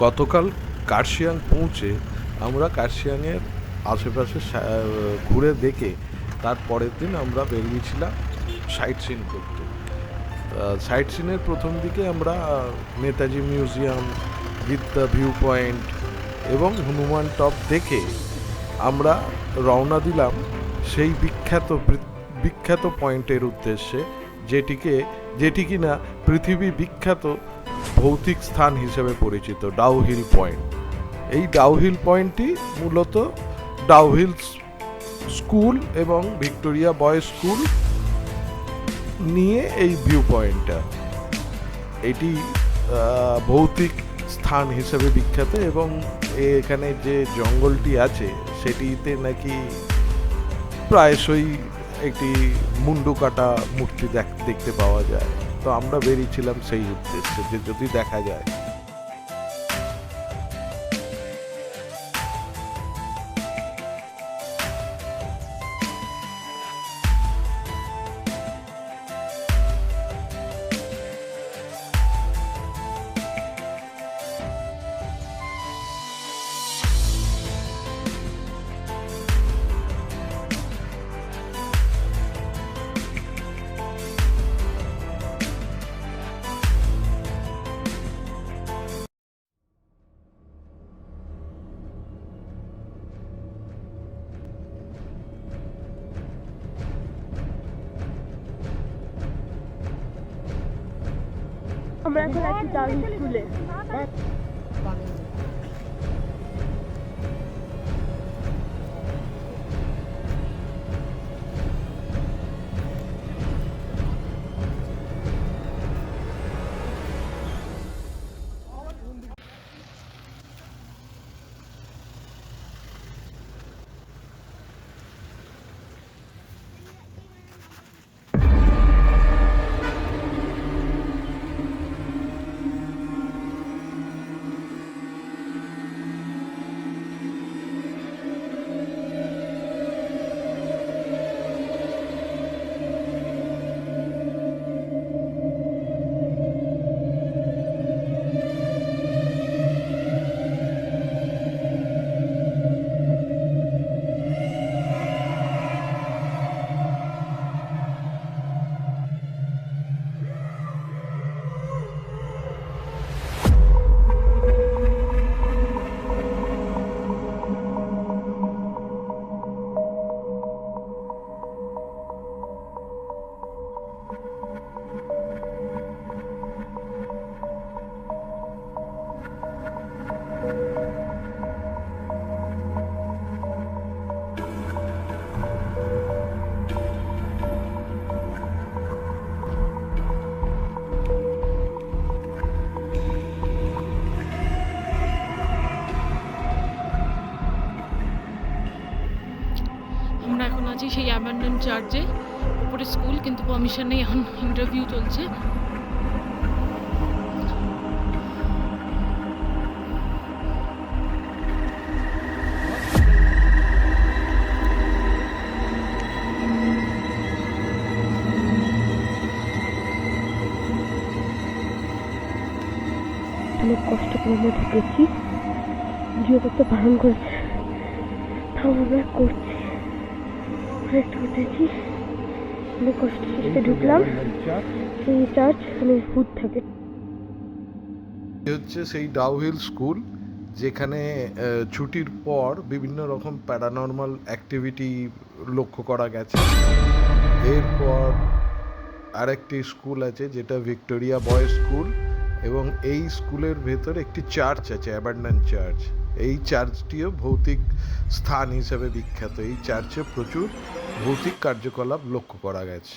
গতকাল কার্শিয়াং পৌঁছে আমরা কার্শিয়াংয়ের আশেপাশে ঘুরে দেখে তার পরের দিন আমরা বেরিয়েছিলাম সাইট সিন করতে। সাইট সিনের প্রথম দিকে আমরা Netaji museum, Gita view point এবং হনুমান টপ দেখে আমরা রওনা দিলাম সেই বিখ্যাত পয়েন্টের উদ্দেশ্যে, যেটি কিনা পৃথিবী বিখ্যাত ভৌতিক স্থান হিসেবে পরিচিত, ডাউহিল পয়েন্ট। এই ডাউহিল পয়েন্টটি মূলত ডাউহিল স্কুল এবং ভিক্টোরিয়া বয়েজ স্কুল নিয়ে এই ভিউ পয়েন্টটা, এটি ভৌতিক স্থান হিসেবে বিখ্যাত এবং এখানে যে জঙ্গলটি আছে সেটিতে নাকি প্রায়শই একটি মুন্ডু কাটা মূর্তি দেখতে পাওয়া যায়। তো আমরা বেরিয়েছিলাম সেই উদ্দেশ্যে যে যদি দেখা যায়। আমরা এখন আছি ডাউহিল স্কুলে। আমরা এখন আছি সেই অ্যাবান্ডন চার্চে, উপরে স্কুল কিন্তু পারমিশন নেই, এখন ইন্টারভিউ চলছে। অনেক কষ্ট করে আমরা ঢুকেছি, ভিডিও করতে বারণ করেছে, তাও আমরা করছি। একটু উঠেছি, অনেক কষ্ট শেষে ঢুকলাম সেই চার্চ, মানে ভূত থাকে। হচ্ছে সেই ডাউহিল স্কুল যেখানে ছুটির পর বিভিন্ন রকম প্যারানর্মাল অ্যাক্টিভিটি লক্ষ্য করা গেছে। এরপর আরেকটি স্কুল আছে যেটা ভিক্টোরিয়া বয়েজ স্কুল, এবং এই স্কুলের ভেতরে একটি চার্চ আছে, অ্যাবান্ডন চার্চ। এই চার্চটিও ভৌতিক স্থান হিসেবে বিখ্যাত। এই চার্চে প্রচুর ভৌতিক কার্যকলাপ লক্ষ্য করা গেছে।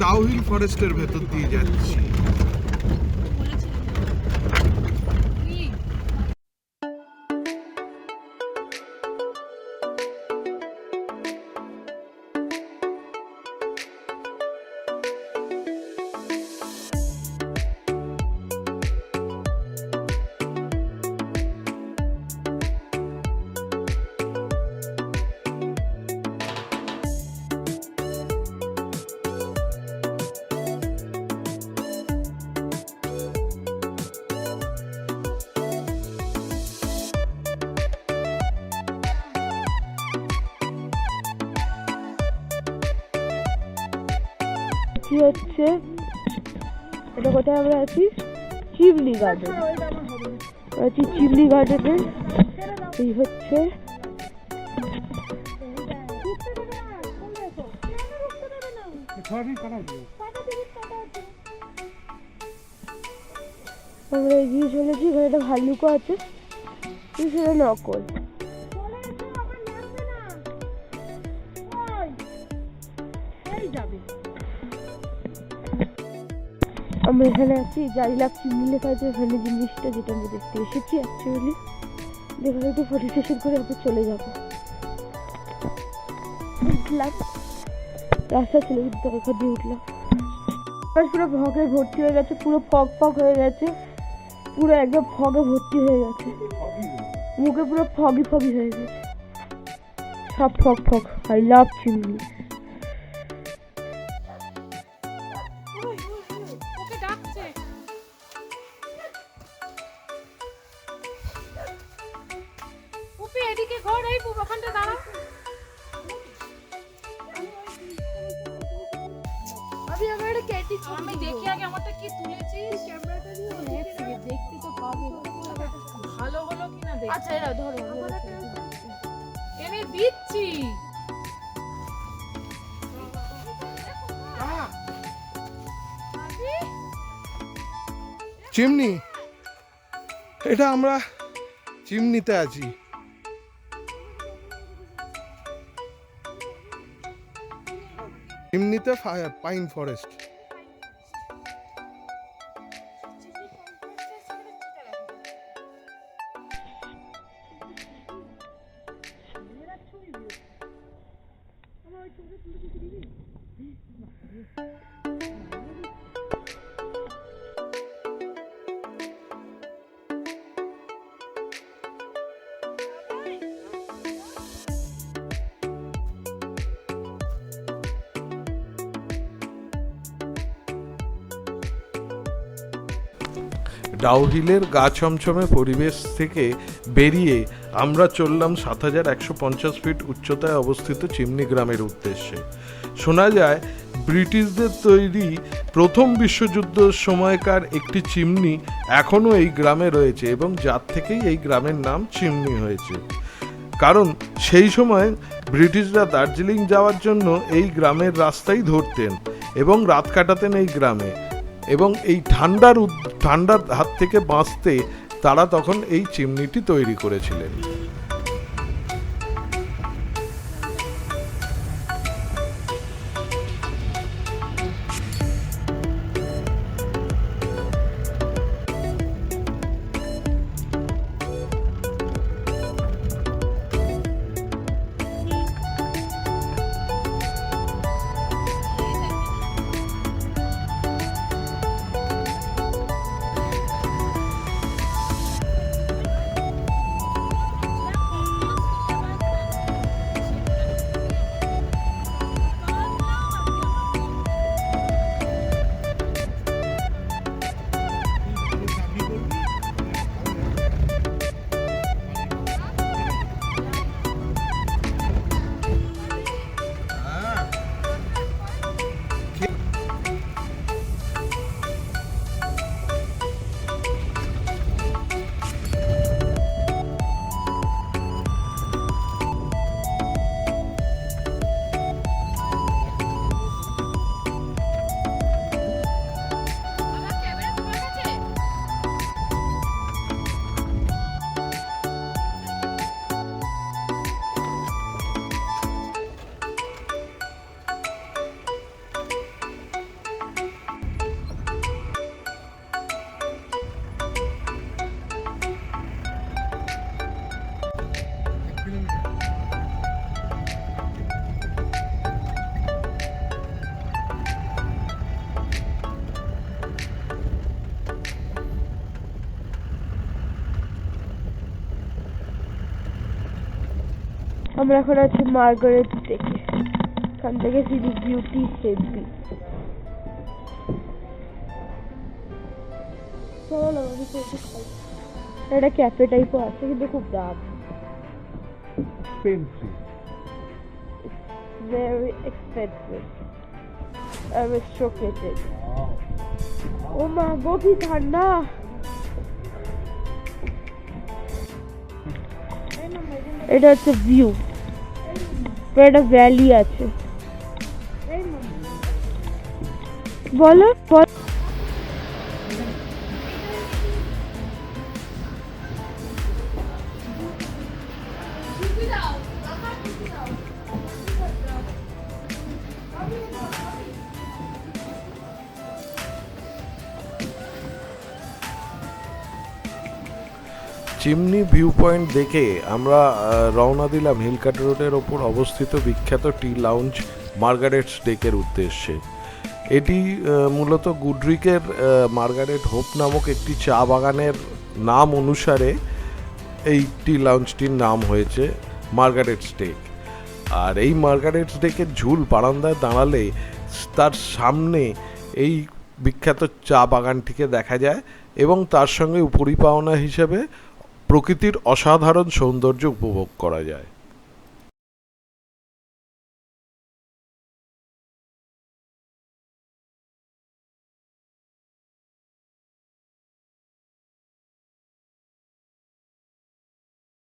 ডাউহিল ফরেস্টের ভেতর দিয়ে যাচ্ছি। কি হচ্ছে এটা? কোথায় আমরা আছি? চিমনি গার্ডেন আছি। চিমনি গার্ডেনে এই হচ্ছে আমরা এগিয়ে চলেছি। এখানে একটা ভাল্লুকও আছে, কিন্তু সেটা নকল। আমরা এখানে আছি, জারি লাভ চিমনি লেখা আছে এখানে জিনিসটা, যেটা আমরা দেখতে এসেছি অ্যাকচুয়ালি। যেখানে একটু ফটো সেশন করে একটু চলে যাবো। উঠলাম, রাস্তা ছিল কিন্তু ওখান দিয়ে উঠলাম। পুরো ফগে ভর্তি হয়ে গেছে, পুরো ফগ ফগ হয়ে গেছে, পুরো একদম ফগে ভর্তি হয়ে গেছে। মুখে পুরো ফগি ফগি হয়ে গেছে, সব fog fog. I love chimney. এদিকে ঘর, এই ওখানটা দাঁড়াও। আমি দেখি আগে আমারটা কি তুলেছিস, ক্যামেরাটা দিয়ে দেখতে তো পাবো ভালো হলো কিনা দেখ। আচ্ছা এরা ধরো, এনে দিচ্ছি। চিমনি, এটা আমরা চিমনিতে আছি। চিমনিতে পাইন ফরেস্ট। ডাউহিলের গা ছমছমে পরিবেশ থেকে বেরিয়ে আমরা চললাম ৭,১৫০ ফিট উচ্চতায় অবস্থিত চিমনি গ্রামের উদ্দেশ্যে। শোনা যায় ব্রিটিশদের তৈরি প্রথম বিশ্বযুদ্ধের সময়কার একটি চিমনি এখনও এই গ্রামে রয়েছে, এবং যার থেকেই এই গ্রামের নাম চিমনি হয়েছে। কারণ সেই সময় ব্রিটিশরা দার্জিলিং যাওয়ার জন্য এই গ্রামের রাস্তাই ধরতেন এবং রাত কাটাতেন এই গ্রামে, এবং এই ঠান্ডার হাত থেকে বাঁচতে তারা তখন এই চিমনিটি তৈরি করেছিলেন। আমরা এখন আছি মার্গারেট থেকে, এখান থেকে সিরিজ বিউটি হেভি। চলো না কিছু একটু খাই। একটা ক্যাফে টাইপও আছে কিন্তু খুব দাম, very expensive. I was chocolate. ও মা গো কি ঠান্ডা! এটা হচ্ছে ভিউ, একটা ভ্যালি আছে। বলো বল। চিমনি ভিউ পয়েন্ট দেখে আমরা রওনা দিলাম হিলকাট রোডের ওপর অবস্থিত বিখ্যাত টি লাউঞ্জ মার্গারেটস ডেকের উদ্দেশ্যে। এটি মূলত গুডরিকের মার্গারেট হোপ নামক একটি চা বাগানের নাম অনুসারে এই টি লাউঞ্জটির নাম হয়েছে মার্গারেটস ডেক। আর এই মার্গারেটস ডেকের ঝুল বারান্দায় দাঁড়ালে তার সামনে এই বিখ্যাত চা বাগানটিকে দেখা যায় এবং তার সঙ্গে উপরিপাওনা হিসেবে প্রকৃতির অসাধারণ সৌন্দর্য উপভোগ করা যায়।